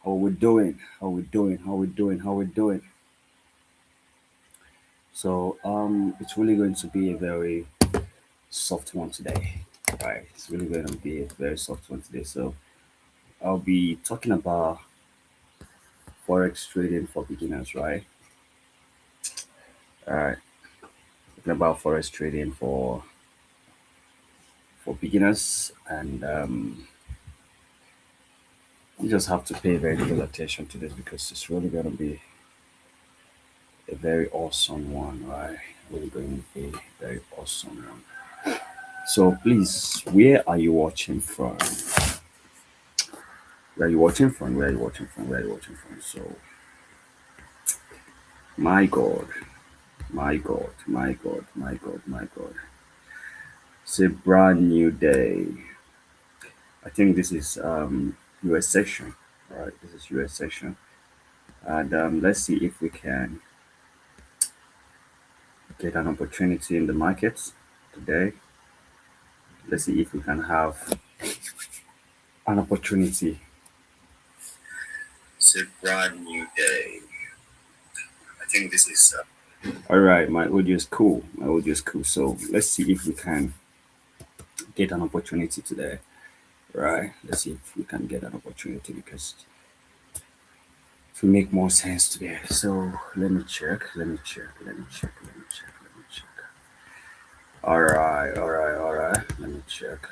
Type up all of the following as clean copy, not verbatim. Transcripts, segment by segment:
How we doing? How we doing? How we doing? How we doing? It's really going to be a very soft one today, right? It's really going to be a very soft one today. So, I'll be talking about forex trading for beginners, right? All right, talking about forex trading for beginners, and you just have to pay very little attention to this because it's really going to be a very awesome one, right? Really going to be a very awesome one. So please, where are you watching from? Where are you watching from? Where are you watching from? Where are you watching from? So, my God, my God, my God, my God, my God. It's a brand new day. I think this is US section, right? This is US section, and let's see if we can get an opportunity in the markets today. Let's see if we can have an opportunity. It's a brand new day. I think this is. All right, my audio is cool. My audio is cool. So let's see if we can get an opportunity today, right? Let's see if we can get an opportunity because it will make more sense today. So let me check. Let me check. Let me check. Let me check. Let me check. All right. All right. All right. Let me check.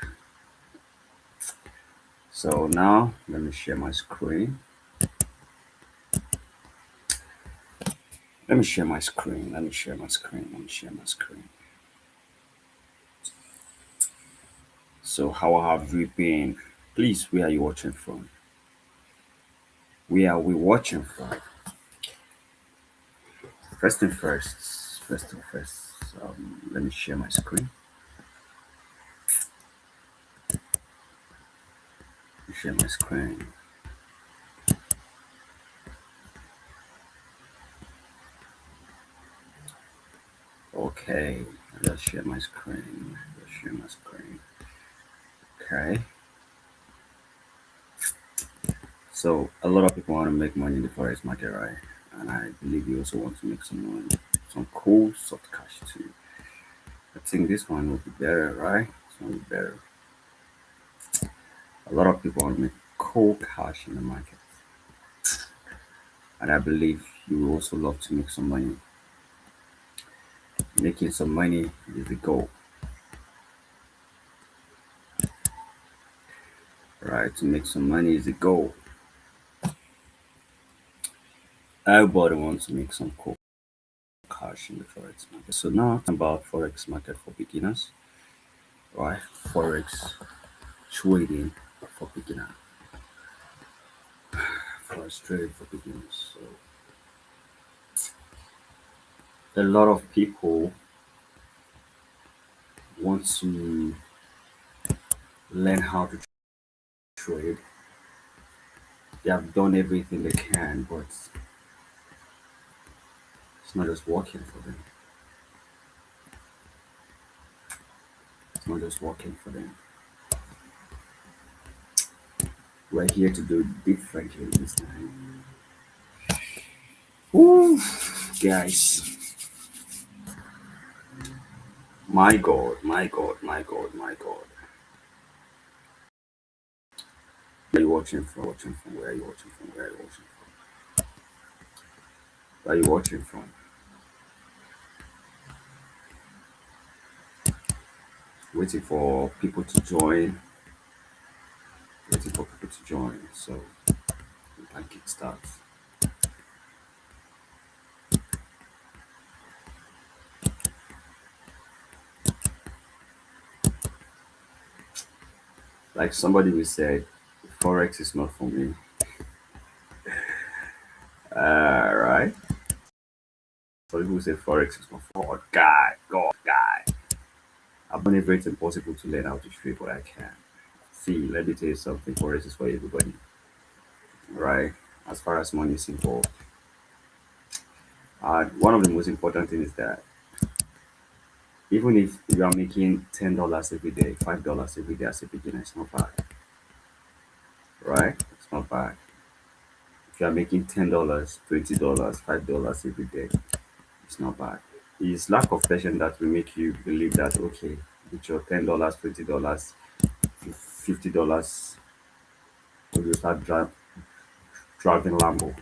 So now let me share my screen. Let me share my screen. Let me share my screen. Let me share my screen. So how have you been? Please, where are you watching from? Where are we watching from? First thing first. First thing first. Let me share my screen. Share my screen. Okay, let's share my screen. Let's share my screen. Okay. So a lot of people want to make money in the forex market, right? And I believe you also want to make some money, some cool soft cash too. I think this one will be better, right? This one will be better. A lot of people want to make cool cash in the market, and I believe you will also love to make some money. Making some money is the goal, right? To make some money is the goal. Everybody wants to make some cool cash in the forex market. So now about forex market for beginners, right? Forex trading for beginner. Forex trading for beginners. So a lot of people want to learn how to trade. They have done everything they can, but it's not just working for them. It's not just working for them. We're here to do it differently this time. Ooh, guys. My God, my God, my God, my God. Where are you watching from? Watching from? Where are you watching from? Where are you watching from? Where are you watching from? Waiting for people to join. Waiting for people to join. So we can kickstart. Like somebody will say, Forex is not for me. Right? Some people say Forex is not for God, guy. I've done everything possible to learn how to trade, but I can't. See, let me tell you something. Forex is for everybody, right? As far as money is involved. One of the most important things is that even if you are making $10 every day, $5 every day as a beginner, it's not bad, right? It's not bad. If you are making $10, $20, $5 every day, it's not bad. It's lack of patience that will make you believe that okay, with your $10, $20, $50, you start driving Lambo.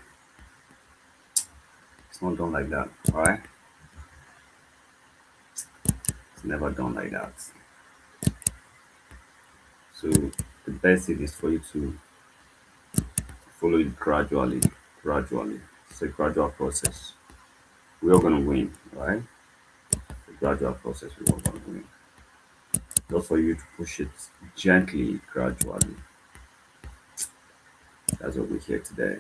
It's not done like that, alright? It's never done like that. So the best thing is for you to follow it gradually, gradually. It's a gradual process. We're all gonna win, right? It's a gradual process. We're all gonna win. Just for you to push it gently, gradually. That's what we're here today.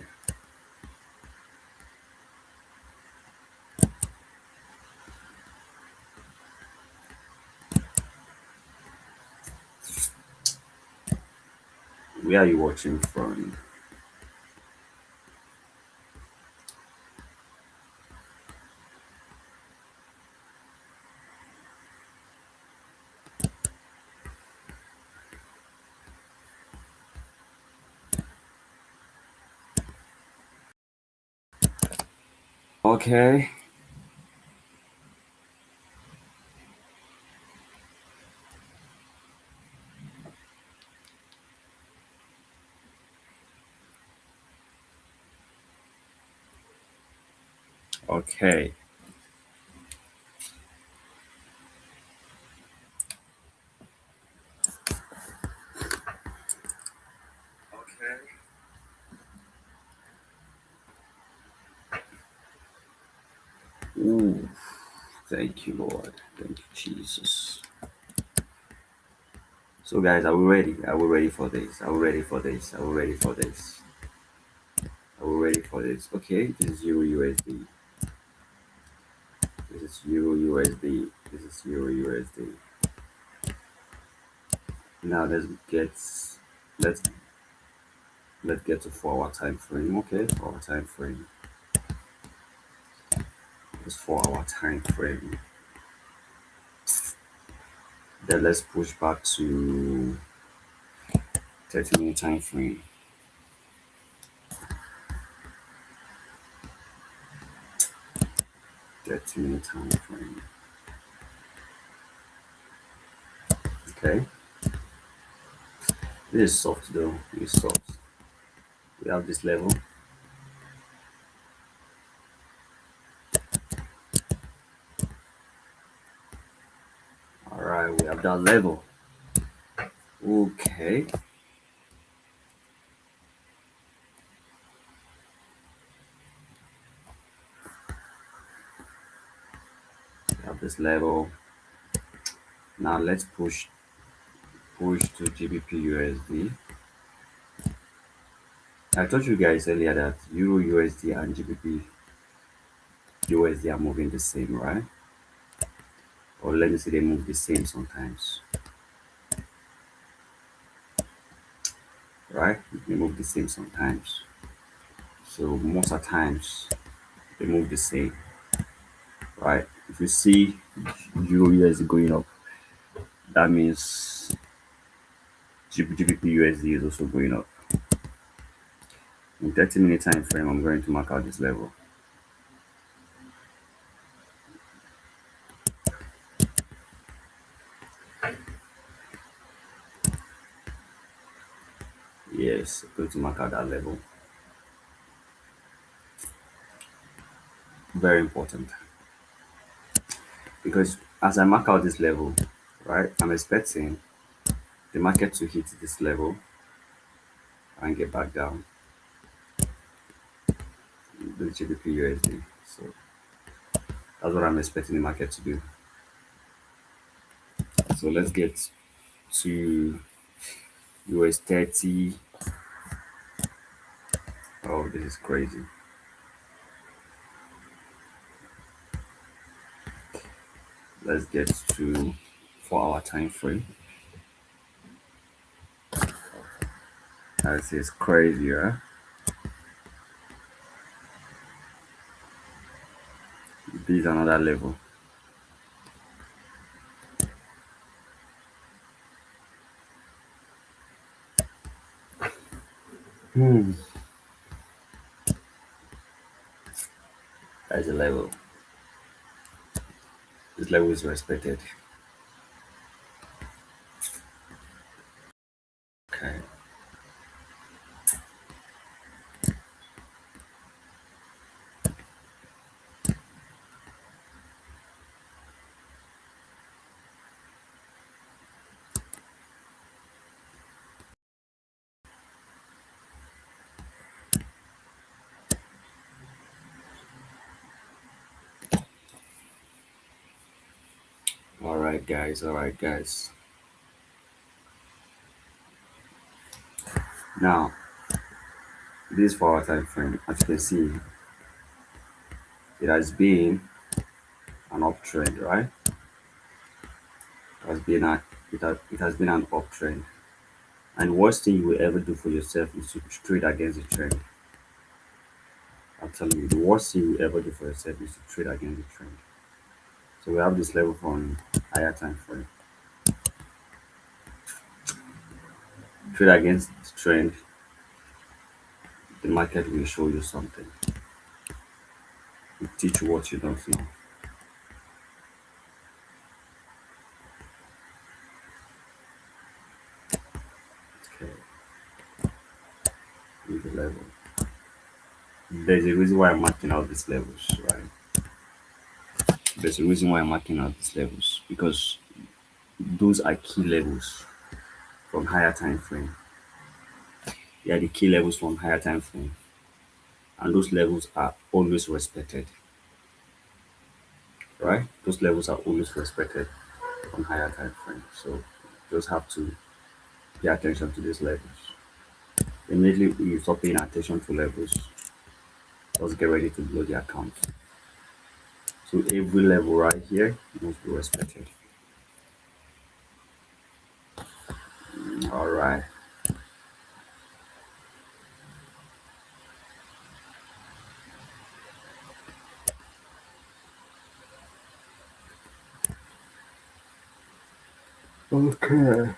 Where are you watching from? Okay. Okay. Okay. Ooh, thank you, Lord. Thank you, Jesus. So, guys, are we ready? Are we ready for this? Are we ready for this? Are we ready for this? Are we ready for this? Okay, this is Euro USD. This is Euro USD. This is Euro USD. Now let's let's get to 4 hour time frame. Okay, 4 hour time frame. This 4 hour time frame. Then let's push back to 30-minute time frame. 30-minute time frame. Okay. This is soft though. This is soft. We have this level. Alright, we have that level. Okay. We have this level. Now let's push to GBP USD. I told you guys earlier that Euro USD and GBP USD are moving the same, right? Or let me say they move the same sometimes, right? They move the same sometimes. So most of the times they move the same, right? If you see Euro USD going up, that means GBP USD is also going up. In 30-minute time frame, I'm going to mark out this level. Yes, I'm going to mark out that level. Very important. Because as I mark out this level, right, I'm expecting the market to hit this level and get back down the GBP USD. So that's what I'm expecting the market to do. So let's get to US 30. Oh, this is crazy. Let's get to 4 hour time frame. This is crazy, right? This is another level. That's the level. This level is respected. Okay. All right, guys. All right, guys. Now, this is for our time frame. As you can see, it has been an uptrend, right? It has been it has been an uptrend. And worst thing you will ever do for yourself is to trade against the trend. I'm telling you, the worst thing you ever do for yourself is to trade against the trend. So we have this level from higher time frame. Trade against the trend, the market will show you something. It teach you what you don't know. Okay, with the level. There's a reason why I'm marking out these levels, right? There's a reason why I'm marking out these levels because those are key levels from higher time frame. They are the key levels from higher time frame, and those levels are always respected, right? Those levels are always respected on higher time frame. So you just have to pay attention to these levels. Immediately you stop paying attention to levels, just get ready to blow the account. So every level right here must be respected. All right. Okay.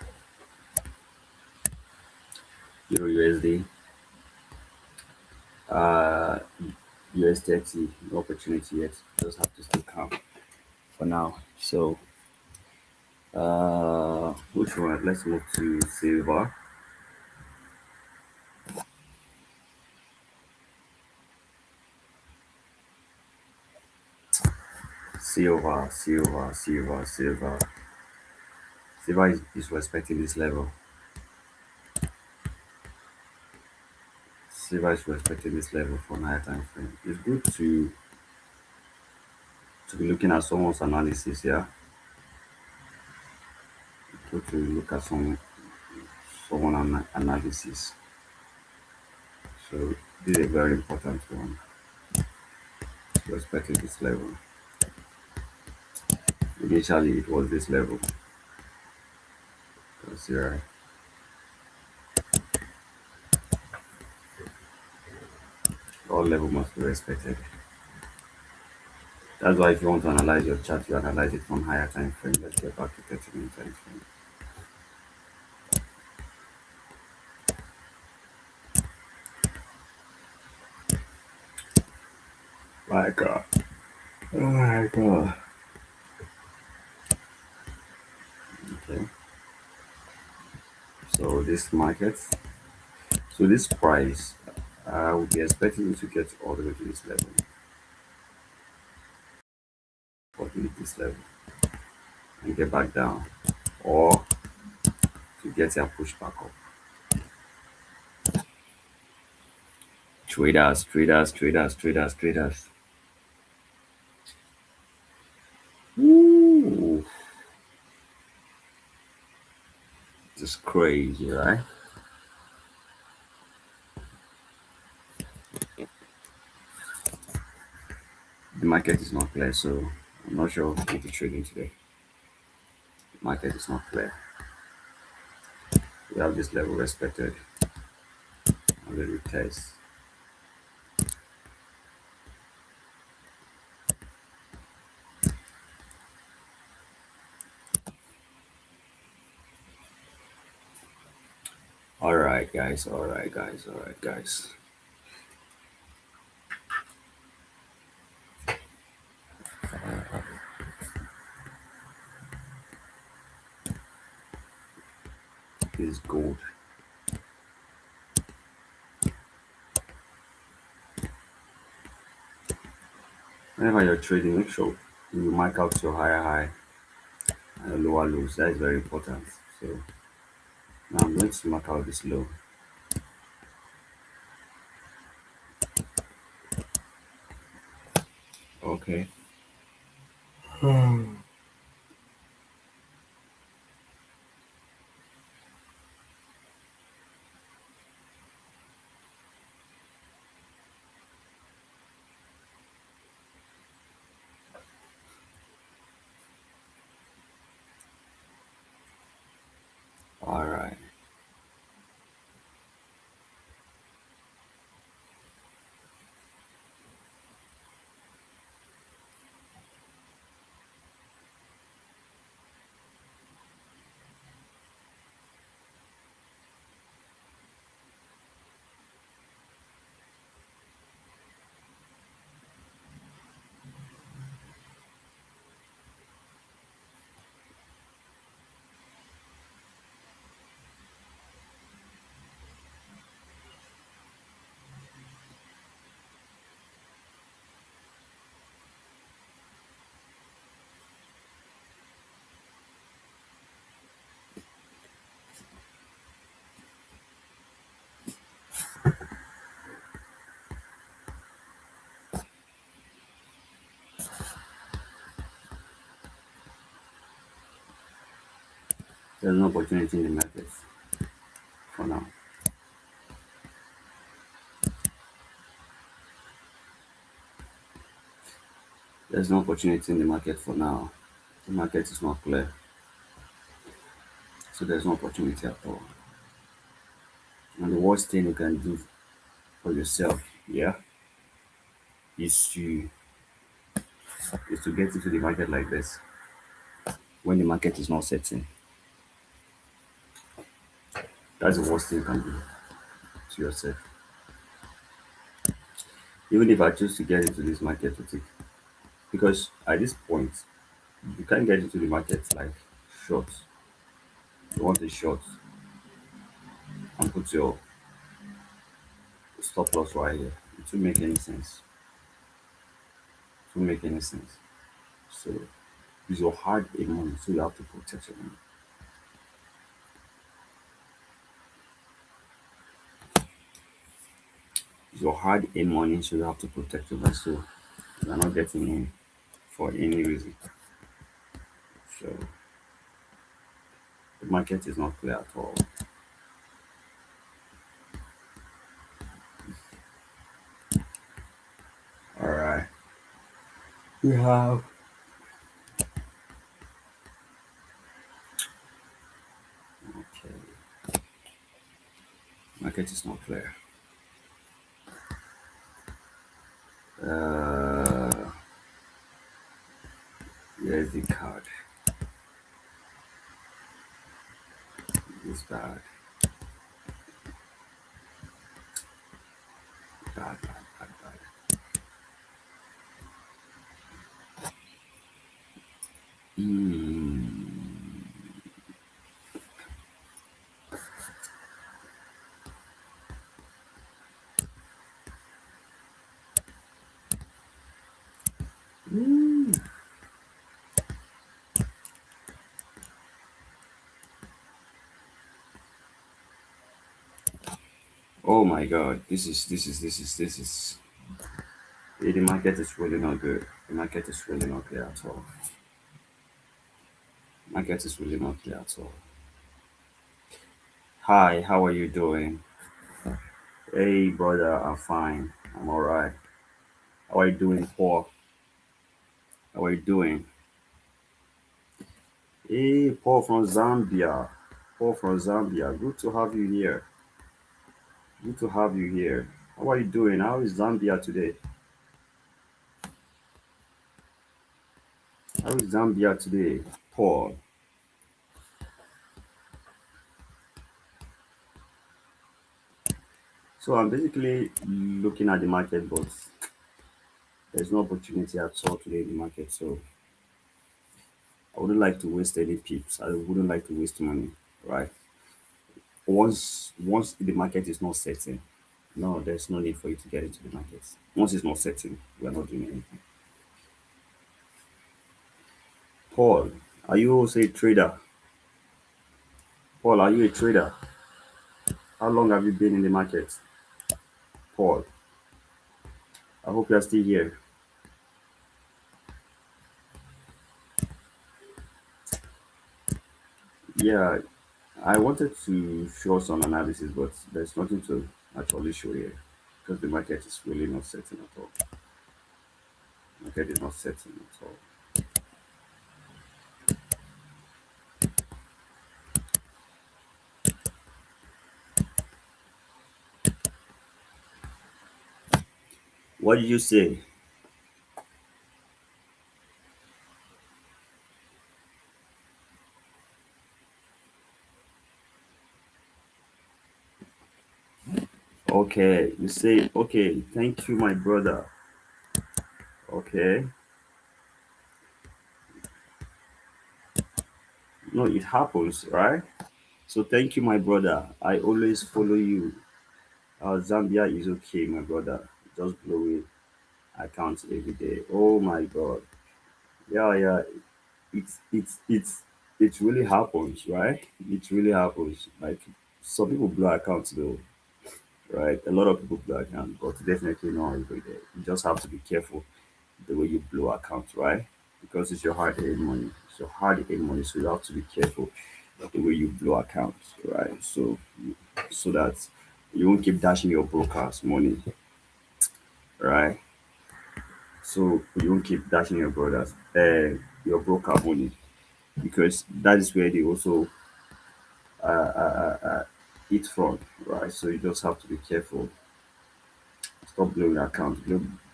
Euro USD. Uh, US 30, no opportunity yet. Just have to stay calm for now. So, which one? Let's move to silver. Silver. Silver is respecting this level. Silver is respecting this level for higher time frame. It's good to be looking at someone's analysis here. Good to look at someone analysis. So this is a very important one. Respecting this level. Initially, it was this level. Because here, all level must be respected. That's why if you want to analyze your chart, you analyze it from higher time frame. Let's get back to 30-minute time frame. My God. Oh my God. Okay. So this market, so this price, I would be expecting it to get all the way to this level, or to hit this level, and get back down, or to get a push back up. Traders. Ooh, just crazy, right? The market is not clear, so I'm not sure if we'll be trading today. The market is not clear. We have this level respected, and then we test. All right, guys. All right, guys. All right, guys. is gold. Whenever you're trading, make sure you mark out your higher high and your lower lows. That is very important. So now I'm going to mark out this low. Okay. All right. There's no opportunity in the market for now. There's no opportunity in the market for now. The market is not clear. So there's no opportunity at all. And the worst thing you can do for yourself, yeah, is to get into the market like this when the market is not setting. That's the worst thing you can do to yourself. Even if I choose to get into this market with it, because at this point you can't get into the market like short. You want a short and put your stop loss right here. It won't make any sense. It won't make any sense. So it's your hard earned money, so you have to protect your money. It's your hard earned money, so you have to protect your money. So you're not getting in for any reason. So the market is not clear at all. All right. We have okay. Market is not clear. Uh, here's the card. It's bad. Bad, bad, bad, bad. Mm. Mm. Oh my god, this is the market is really not good. The market is really not clear at all. Market is really not clear at all. Hi, how are you doing? Hey brother, I'm fine. I'm alright. How are you doing, Paul? How are you doing? Hey, Paul from Zambia. Paul from Zambia. Good to have you here. Good to have you here. How are you doing? How is Zambia today? How is Zambia today, Paul? So I'm basically looking at the market, but there's no opportunity at all today in the market. So I wouldn't like to waste any pips. I wouldn't like to waste money, right? once the market is not setting, no, there's no need for you to get into the market. Once it's not setting, we're not doing anything. Paul, are you also a trader? Paul, are you a trader? How long have you been in the market? Paul, I hope you're still here. Yeah, I wanted to show some analysis, but there's nothing to actually show here because the market is really not setting at all. Market is not setting at all. What did you say? Okay, you say, okay, thank you, my brother. Okay, no, it happens, right? So thank you, my brother. I always follow you. Zambia is okay, my brother. Just blowing accounts every day. Oh my God. Yeah, yeah. It's it really happens, right? It really happens. Like some people blow accounts though, right? A lot of people blow accounts, but definitely not every day. You just have to be careful the way you blow accounts, right? Because it's your hard-earned money. It's your hard-earned money, so you have to be careful the way you blow accounts, right? So that you won't keep dashing your broker's money, right? So you won't keep dashing your broker money because that is where they also eat from, right? So you just have to be careful. Stop blowing accounts.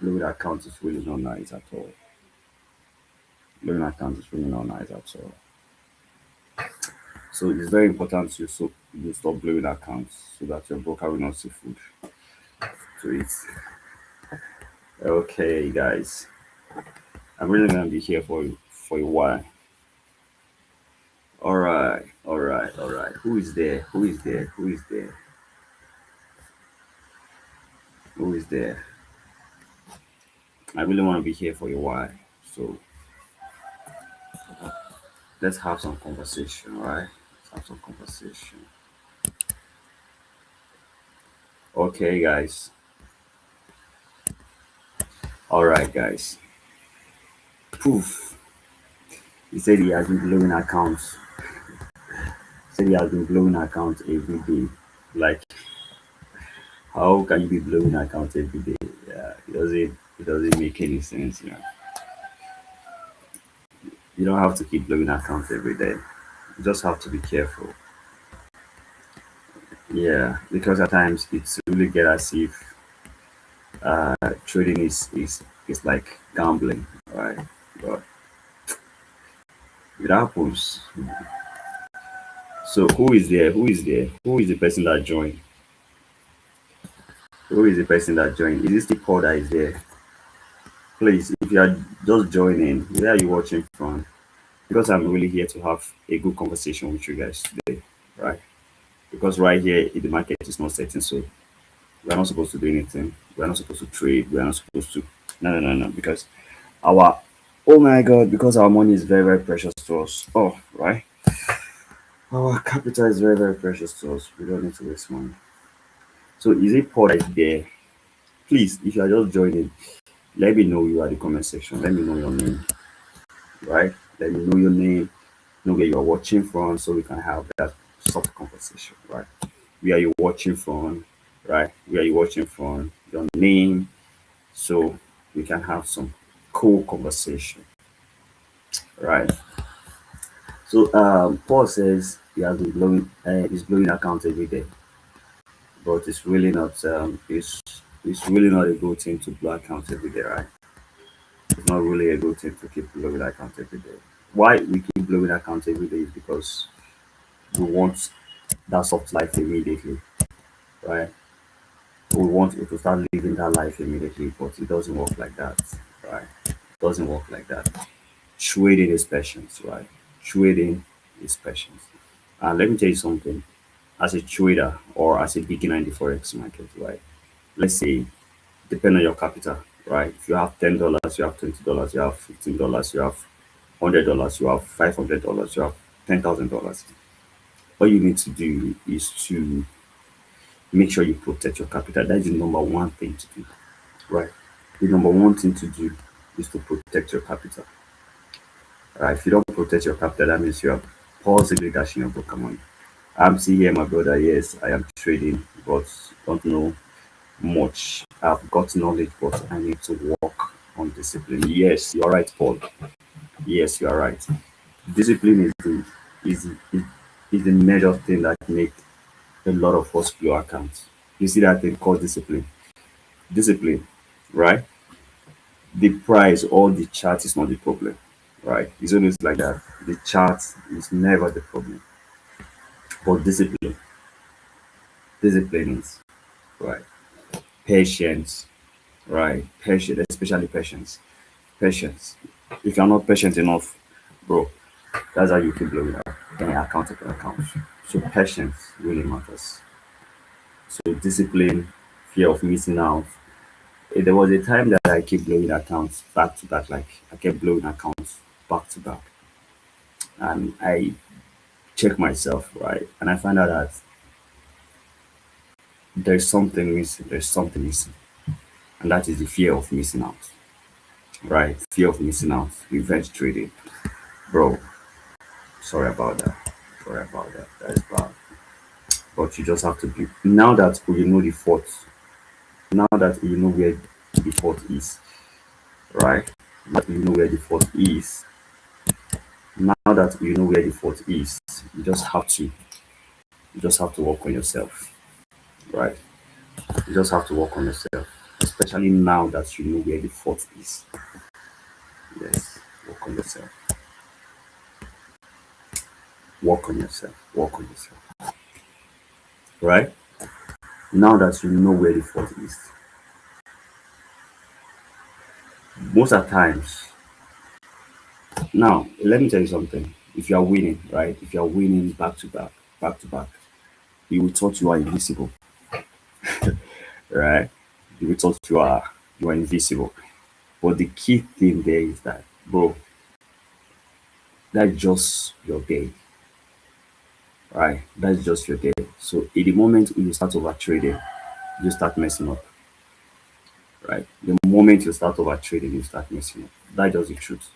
Blowing accounts is really not nice at all. Blowing accounts is really not nice at all. So it's very important you stop blowing accounts so that your broker will not see food to eat. Okay, guys, I'm really gonna be here for a while. All right, all right, all right. Who is there? Who is there? Who is there? Who is there? I really want to be here for a while. So let's have some conversation, right? Let's have some conversation. Okay, guys. All right, guys. Poof. He said he has been blowing accounts. He said he has been blowing accounts every day. Like, how can you be blowing accounts every day? Yeah, it doesn't make any sense, you know. You don't have to keep blowing accounts every day. You just have to be careful. Yeah, because at times it's really get as if trading is like gambling, right? But it happens. So who is there? Who is there? Who is the person that joined? Who is the person that joined? Is this the call that is there? Please, if you are just joining, where are you watching from? Because I'm really here to have a good conversation with you guys today, right? Because right here the market is not setting, so we're not supposed to do anything. We're not supposed to trade. We're not supposed to. No, no, no, no. Because our, oh my God, because our money is very, very precious to us. Oh, right. Our capital is very, very precious to us. We don't need to waste money. So is it Paul right there? Please, if you are just joining, let me know you are the comment section. Let me know your name, right? Let me know your name, know where you are watching from, so we can have that soft conversation, right? Where are you watching from, right? Where are you watching from? Your name, so we can have some cool conversation, right? So Paul says he has been blowing, he's blowing accounts every day, but it's really not a good thing to blow accounts every day, right? It's not really a good thing to keep blowing accounts every day. Why we keep blowing accounts every day is because we want that soft life immediately, right? We want you to start living that life immediately, but it doesn't work like that, right? It doesn't work like that. Trading is patience, right? Trading is patience. And let me tell you something. as a trader or as a beginner in the forex market, right? Let's say, depend on your capital, right? If you have $10, you have $20, you have $15, you have $100, you have $500, you have $10,000. All you need to do is to make sure you protect your capital. That is the number one thing to do, right? The number one thing to do is to protect your capital. Right? If you don't protect your capital, that means you are possibly dashing your broker money. I'm still here, my brother. Yes, I am trading, but don't know much. I've got knowledge, but I need to work on discipline. Yes, you are right, Paul. Yes, you are right. Discipline is is, is the major thing that make a lot of us blow accounts. You see that thing called discipline. Discipline, right? The price or the chart is not the problem, right? It's always like that. The chart is never the problem, but discipline is, right? Patience, right? Patience, especially patience. Patience. If you're not patient enough, bro, that's how you keep blowing up. Then account after account. So patience really matters. So discipline, fear of missing out. There was a time that I keep blowing accounts back to back, like I kept blowing accounts back to back. And I check myself, right? And I find out that there's something missing. There's something missing. And that is the fear of missing out, right? Fear of missing out. Revenge trading. Bro, sorry about that. Sorry about that. That is bad. But you just have to be. Now that you know the fault, now that you know where the fault is, right? That you know where the fault is. Now that you know where the fault is, you just have to. You just have to work on yourself, right? You just have to work on yourself, especially now that you know where the fault is. Yes, work on yourself. Work on yourself. Work on yourself. Right? Now that you know where the fault is, most of the times, now let me tell you something. If you are winning, right? If you are winning back to back, you will thought you are invisible, right? You will thought you are invisible. But the key thing there is that, bro, that's just your game, right? That's just your game. So in the moment you start over trading, you start messing up, right? The moment you start over trading, you start messing up. That's just the truth.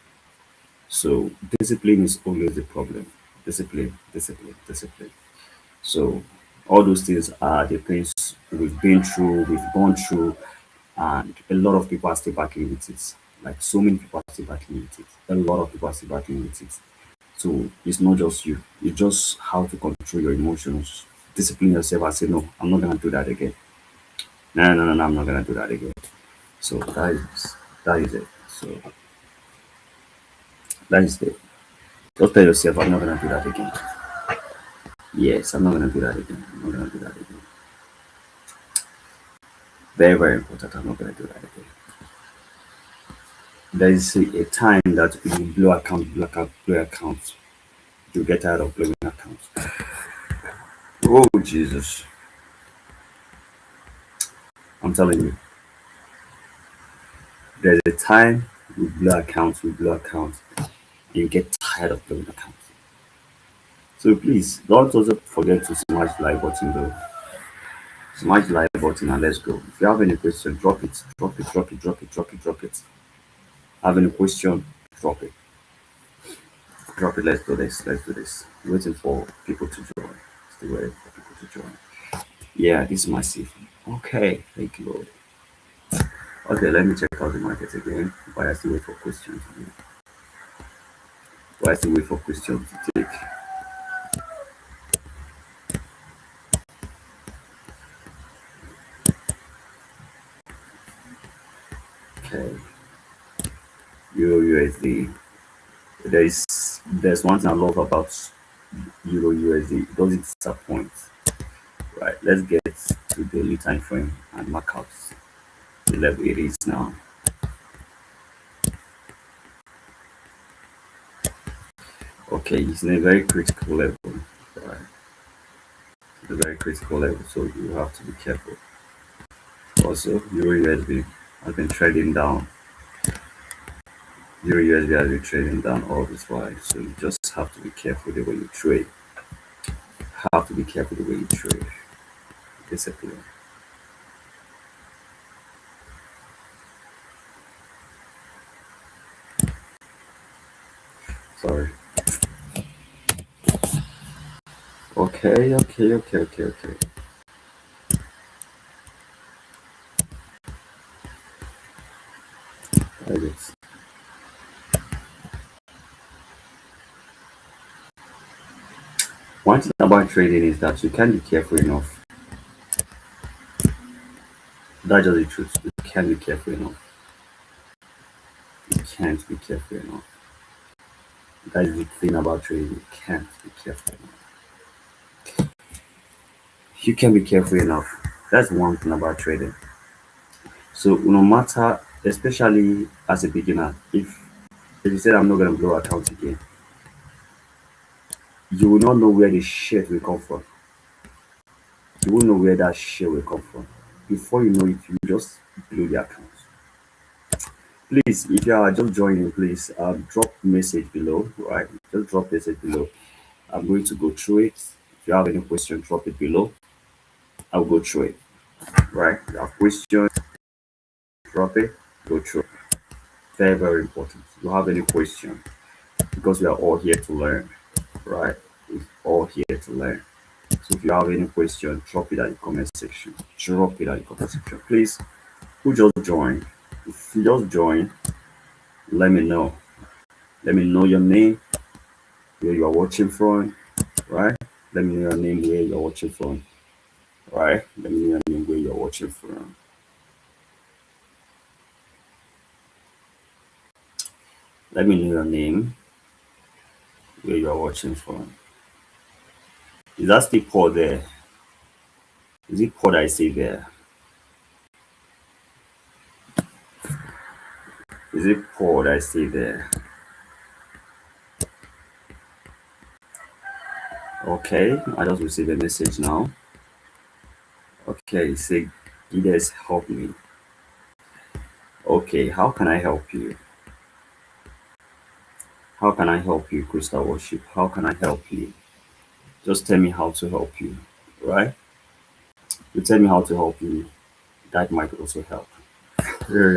So discipline is always the problem. Discipline, discipline, discipline. So all those things are the things we've been through, we've gone through, and a lot of people are still battling with it. Like so many people are still battling with it. A lot of people are still battling with it. So it's not just you. It's just how to control your emotions. Discipline yourself and say, no, I'm not gonna do that again. No, no, no, no, I'm not gonna do that again. So that is it. So that is it. Just tell yourself, I'm not gonna do that again. Yes, I'm not gonna do that again. I'm not gonna do that again. Very, very important. I'm not gonna do that again. There is a time that you blow account, blow account. You get tired of blowing accounts. Oh Jesus. I'm telling you, there's a time you blow accounts, and you get tired of blowing accounts. So please don't also forget to smash the like button though. Smash the like button and let's go. If you have any question, drop it, drop it, drop it, drop it, drop it, drop it. Have any question, drop it. Drop it, let's do this, let's do this. Waiting for people to join. Still waiting for people to join. Yeah, this is massive. Okay, thank you, Lord. Okay, let me check out the market again. While I still wait for questions. While I still wait for questions to take. Okay, Euro USD. There's one thing I love about Euro USD. It doesn't disappoint. Right, let's get to daily time frame and markouts. The level it is now. Okay, it's in a very critical level. Right, a very critical level, so you have to be careful. Also, Euro USD has been trading down. Euro USD has been trading down all this while, so you just have to be careful the way you trade. Have to be careful the way you trade. Discipline. Sorry. Okay, okay, okay, okay, okay. Like this. One thing about trading is that you can't be careful enough. That's just the truth. You can't be careful enough. You can't be careful enough. That is the thing about trading. You can't be careful enough. You can be careful enough. That's one thing about trading. So no matter, especially as a beginner, if you said I'm not gonna blow account again, you will not know where the shit will come from. You won't know where that shit will come from. Before you know it, you just blow the account. Please, if you are just joining, please drop message below, right? Just drop message below. I'm going to go through it. If you have any question, drop it below. I'll go through it, right? If you have questions, drop it, go through it. Very, very important. If you have any question, because we are all here to learn, right? We're all here to learn. So if you have any question, drop it at the comment section. Drop it at the comment section. Please, who just joined? If you just joined, let me know. Let me know your name, where you are watching from, right? Let me know your name, where you're watching from, right? Let me know your name, where you're watching from. Let me know your name, where you're watching from. Is that still Paul there? Is it Paul that I see there? Is it Paul that I see there? Okay, I just received a message now. Okay, say, you guys help me. Okay, how can I help you? How can I help you, Crystal Worship? How can I help you? Just tell me how to help you, right? You tell me how to help you, that might also help. Very,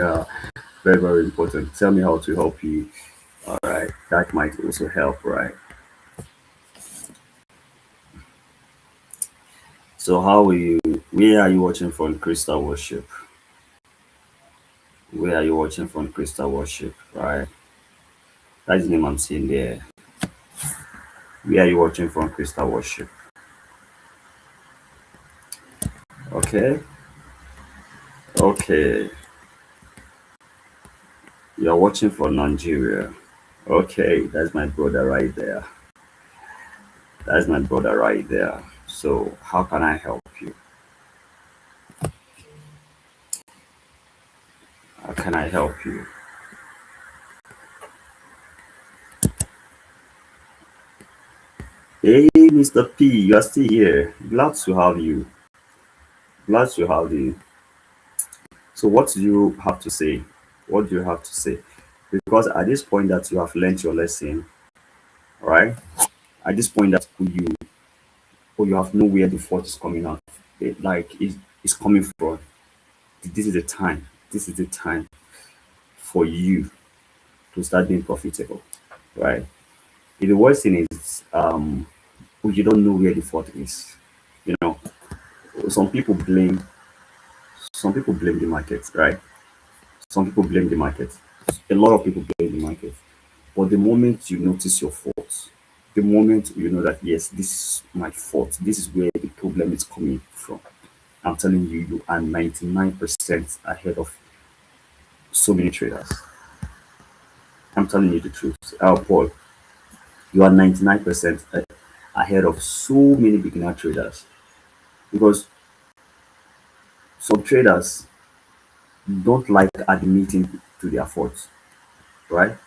very, very important. Tell me how to help you, all right? That might also help, right? So, how are you? Where are you watching from, Crystal Worship? Where are you watching from, Crystal Worship, right? That's the name I'm seeing there. Where are you watching from, Crystal Worship? Okay, okay. You're watching from Nigeria. Okay, that's my brother right there. That's my brother right there. So, how can I help you? How can I help you? Hey, Mr. P, you are still here. Glad to have you. Glad to have you. So, what do you have to say? What do you have to say? Because at this point that you have learned your lesson, right? At this point that you have know where the fault is coming out, it's coming from. This is the time. This is the time for you to start being profitable, right? The worst thing is you don't know where the fault is. You know, some people blame some people blame the market, right? Some people blame the market. A lot of people blame the market. But the moment you notice your fault, the moment you know that yes, this is my fault, this is where the problem is coming from. I'm telling you, you are 99% ahead of so many traders. I'm telling you the truth. Paul, you are 99% ahead of so many beginner traders because some traders don't like admitting to their faults, right?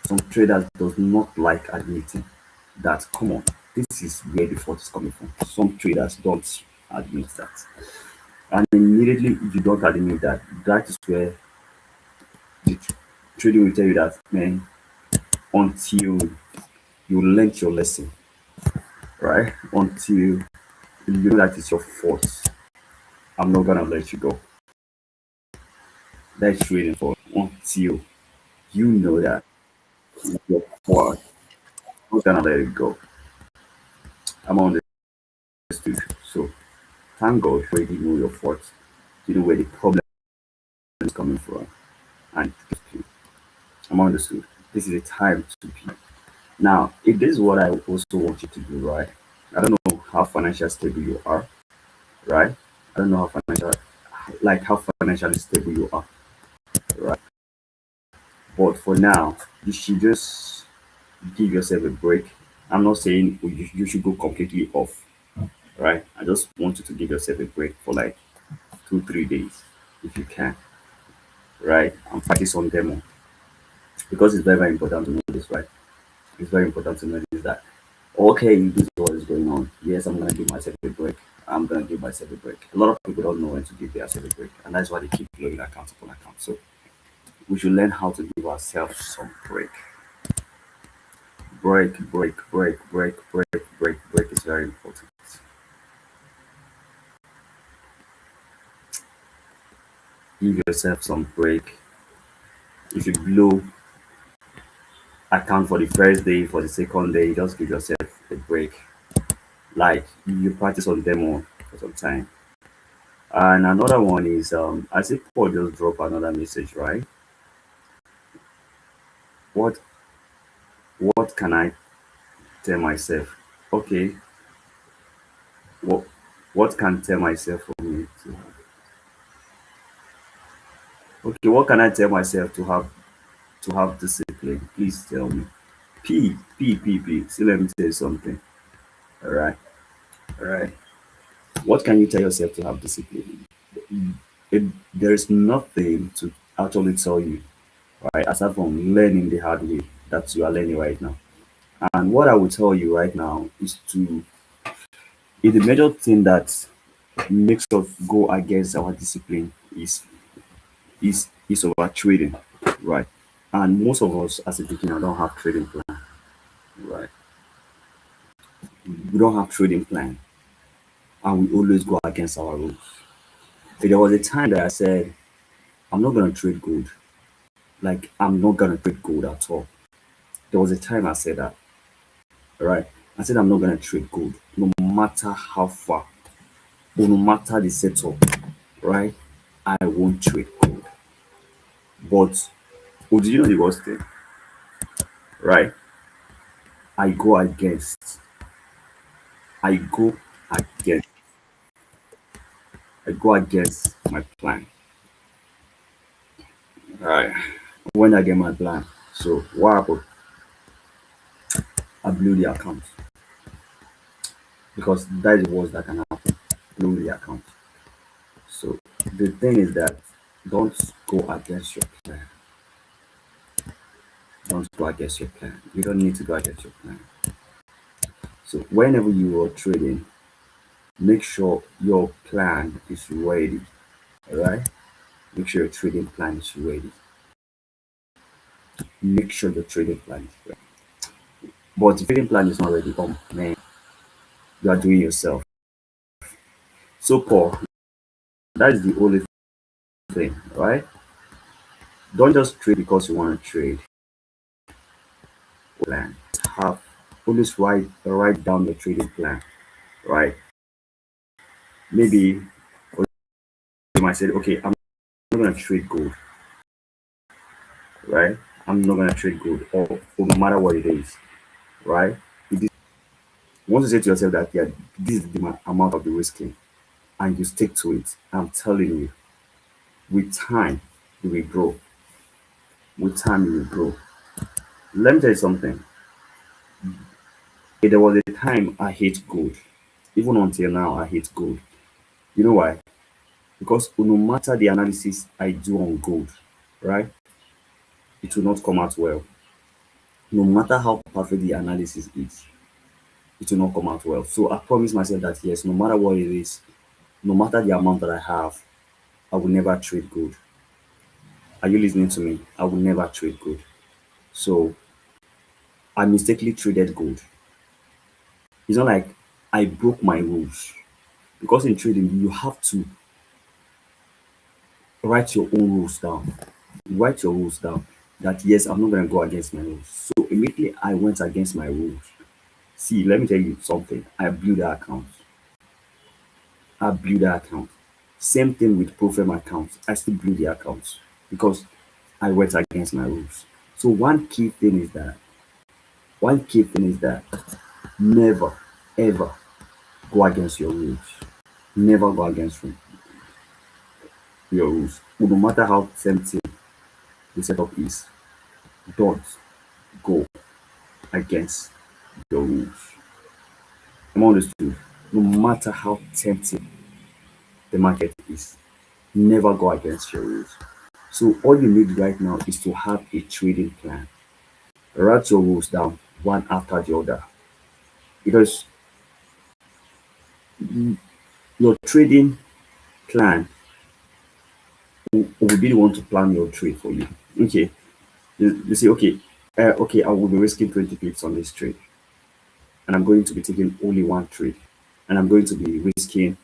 Some traders does not like admitting that. Come on, This is where the fault is coming from. Some traders don't admit that. And immediately you don't admit that, that is where the trading will tell you that, man, until you learn your lesson, right? Until you know that it's your fault, I'm not gonna let you go. That's trading for until you know that it's your fault, I'm not gonna let it go. I'm on understood. So thank God for you know your fault. You know where the problem is coming from. And I'm understood. This is a time to be. Now, it is what I also want you to do, right? I don't know how financially stable you are, right? I don't know how financially stable you are, right? But for now, you should just give yourself a break. I'm not saying you should go completely off, right? I just want you to give yourself a break for like 2, 3 days if you can, right? And practice on demo because it's very, very important to know this, right? It's very important to know this that okay, this is what is going on. Yes, I'm gonna give myself a break. I'm gonna give myself a break. A lot of people don't know when to give themselves a break, and that's why they keep blowing account upon account. So we should learn how to give ourselves some break. Break is very important. Give yourself some break. If you blow account for the first day, for the second day, just give yourself a break. Like you practice on demo for some time. And another one is I see Paul just drop another message, right? What what can I tell myself? Okay, what what can tell myself for me to okay, what can I tell myself to have discipline? Please tell me. P. So let me tell you something. Alright. Alright. What can you tell yourself to have discipline? It, there's nothing to actually tell you, right? Aside from learning the hard way that you are learning right now. And what I will tell you right now is the major thing that makes us go against our discipline is over trading, right? And most of us as a beginner don't have trading plan, right? We don't have trading plan, and we always go against our rules. There was a time that I said, I'm not gonna trade gold. Like I'm not gonna trade gold at all. There was a time I said that, right? I said I'm not gonna trade gold, no matter how far, or no matter the setup, right? I won't trade gold. But oh, do you know the worst thing, right? I go against. I go against. I go against my plan. Right. When I get my plan. So what happened? I blew the account because that is the worst that can happen. Blew the account. So the thing is that don't go against your plan. Don't go against your plan. You don't need to go against your plan. So whenever you are trading, make sure your plan is ready. Alright? Make sure your trading plan is ready. Make sure your trading plan is ready. But if your trading plan is not ready, oh man, you are doing yourself. So Paul, that is the only thing, right? Don't just trade because you want to trade. Plan. Have always write down your trading plan, right? Maybe you might say, okay, I'm not gonna trade gold, right? I'm not gonna trade gold or no matter what it is, right? It is, once you say to yourself that yeah, this is the amount of the risking and you stick to it, I'm telling you, with time you will grow. With time you will grow. Let me tell you something. There was a time I hate gold. Even until now, I hate gold. You know why? Because no matter the analysis I do on gold, right, it will not come out well. No matter how perfect the analysis is, it will not come out well. So I promise myself that yes, no matter what it is, no matter the amount that I have, I will never trade good. Are you listening to me? I will never trade good. So I mistakenly traded gold. It's not like I broke my rules. Because in trading, you have to write your own rules down. Write your rules down that yes, I'm not going to go against my rules. So immediately I went against my rules. See, let me tell you something. I blew the account. I blew the account. Same thing with Profem accounts. I still blew the accounts because I went against my rules. So one key thing is that never ever go against your rules. Never go against your rules. No matter how tempting the setup is, don't go against your rules. I'm understood. No matter how tempting the market is, never go against your rules. So all you need right now is to have a trading plan. Write your rules down one after the other because your trading plan will be the one to plan your trade for you. Okay, you say, okay, I will be risking 20 pips on this trade, and I'm going to be taking only one trade, and I'm going to be risking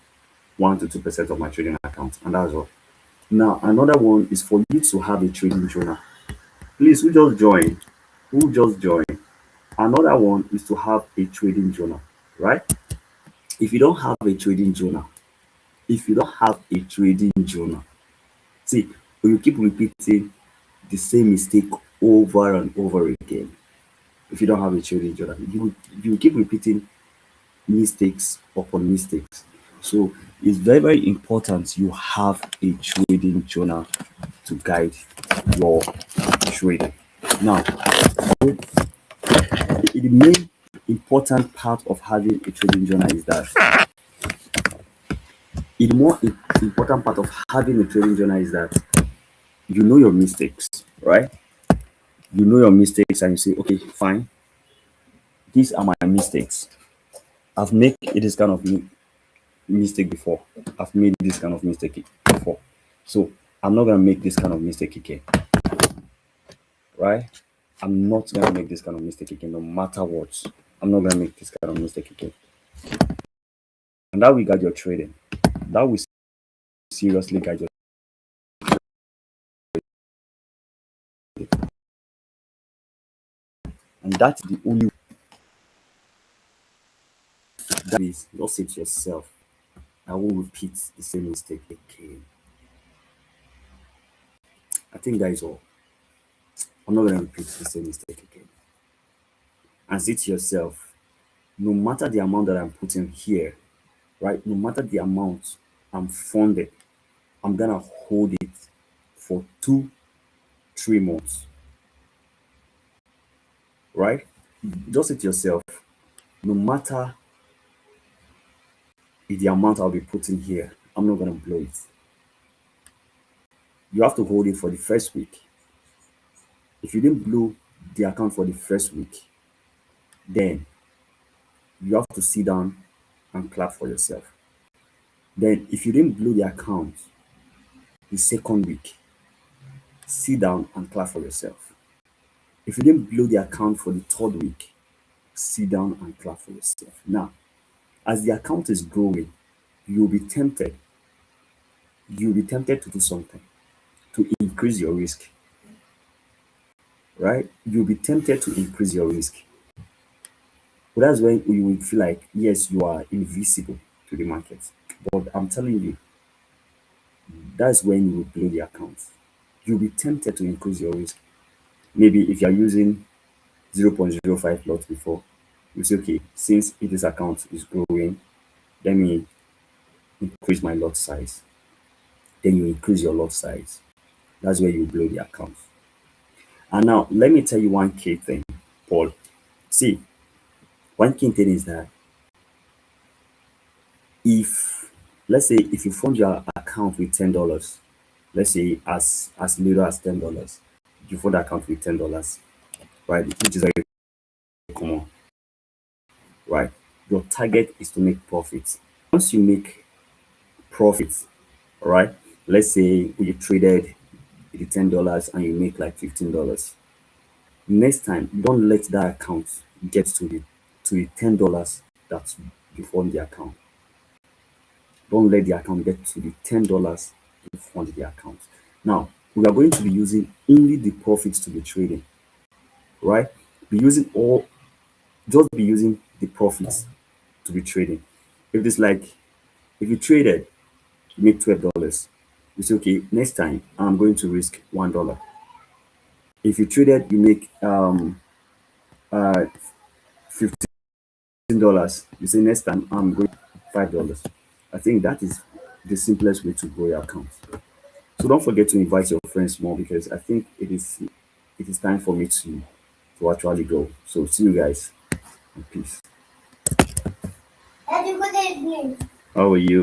1 to 2% of my trading account, and that's all. Now, another one is for you to have a trading journal. Please, who just joined? Who just joined? Another one is to have a trading journal, right? If you don't have a trading journal, if you don't have a trading journal, see, when you keep repeating the same mistake over and over again, if you don't have a trading journal, you keep repeating mistakes upon mistakes. So it's very, very important you have a trading journal to guide your trading. Now, the main important part of having a trading journal is that the more important part of having a trading journal is that you know your mistakes, right? You know your mistakes and you say, okay, fine, these are my mistakes. I've made this kind of mistake before. I've made this kind of mistake before. So I'm not gonna make this kind of mistake again, right? I'm not gonna make this kind of mistake again, no matter what. I'm not gonna make this kind of mistake again. And that will guide your trading. That will seriously guide your, and that's the only that is just say to yourself, I won't repeat the same mistake again. I think that is all. I'm not gonna repeat the same mistake again. And say to yourself, no matter the amount that I'm putting here, right? No matter the amount I'm funded, I'm gonna hold it for 2, 3 months, right? Just say to yourself, no matter the amount I'll be putting here, I'm not gonna blow it. You have to hold it for the first week. If you didn't blow the account for the first week, then you have to sit down and clap for yourself. Then, if you didn't blow the account the second week, sit down and clap for yourself. If you didn't blow the account for the third week, sit down and clap for yourself. Now, as the account is growing, you'll be tempted. You'll be tempted to do something to increase your risk, right? You'll be tempted to increase your risk. But that's when you will feel like, yes, you are invisible to the market. But I'm telling you, that's when you will blow the account. You'll be tempted to increase your risk. Maybe if you're using 0.05 lots before, you say, okay, since this account is growing, let me increase my lot size. Then you increase your lot size. That's where you blow the account. And now, let me tell you one key thing, Paul. See, one key thing is that if, let's say, if you fund your account with $10, let's say as little as $10, you fund the account with $10, right? Which is very common, right? your target is to make profits. Once you make profits, all right, let's say you traded the $10 and you make like $15. Next time, don't let that account get to the $10 that's before the account. Don't let the account get to the $10 before the account. Now, we are going to be using only the profits to be trading, right? Be using all, just be using the profits to be trading. If it's like, if you traded, you make $12, you say, okay, next time I'm going to risk $1. If you traded, you make 15 dollars. You say next time I'm going $5. I think that is the simplest way to grow your account. So don't forget to invite your friends more because I think it is time for me to actually go. So see you guys and peace. How are you?